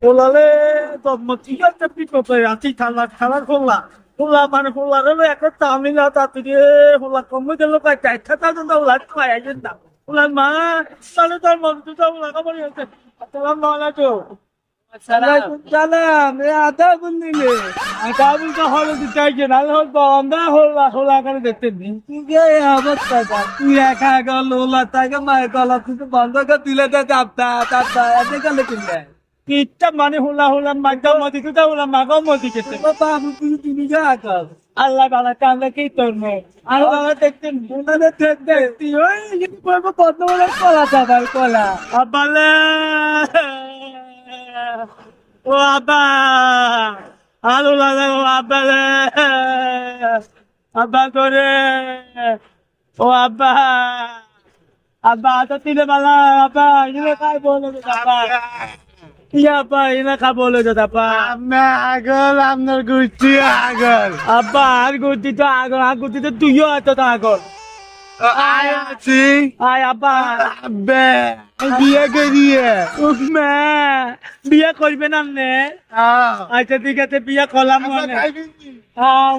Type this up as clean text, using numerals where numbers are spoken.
খোলালে ঠিক আছে বিপদ আছি ঠান্ডা খেলার খোলা খোলা মানে খোলা রে একটা তামিল তাড়াতাড়ি খোলা কমে গেল প্রায় 4,000 খোলা খাই আছেন না খোলা মা তাহলে তোর মন্ত্রী তো খোলা খবর হয়েছে আসসালাম আলাইকুম সালাম আধা বুন দিলে আধা বুন তো হলো দিতে না বন্ধা হলা হলা করে দেখতে দিন অবস্থা তুই একা গেল ওলা তাকে মায়ের গলা তুই বন্ধ করে দিলে চাপতা চাপতা এতে গেলে কিনবে কিচ্ছা মানে হুলা হুলা মাগা মতি তুই হুলা মাগা মতি কেতে বাবু তুমি যা কর আল্লাহ বালা কামলে কি তোর নে আর বাবা দেখতেন বুনাদের দেখতে ওই যদি বলবো কত বড় কলা চাবাল কলা আবালে ও আবা আলু লাগা ও আবালে আবা করে ও আবা আবা তো তিলে বালা আবা ইনে কাই বলে আবা ইয়া আপা এনা খাবো বলে তো আপা আমি আগল আপনার গুষ্টি আগল আব্বা আর গুষ্টি তো আগল আর গুষ্টি তো তুইও আছো তো আগল আয় আছি আয় আব্বা আব্বে বিয়ে করিয়ে মা বিয়ে করবে না নে আচ্ছা ঠিক আছে বিয়ে করলাম মানে হ্যাঁ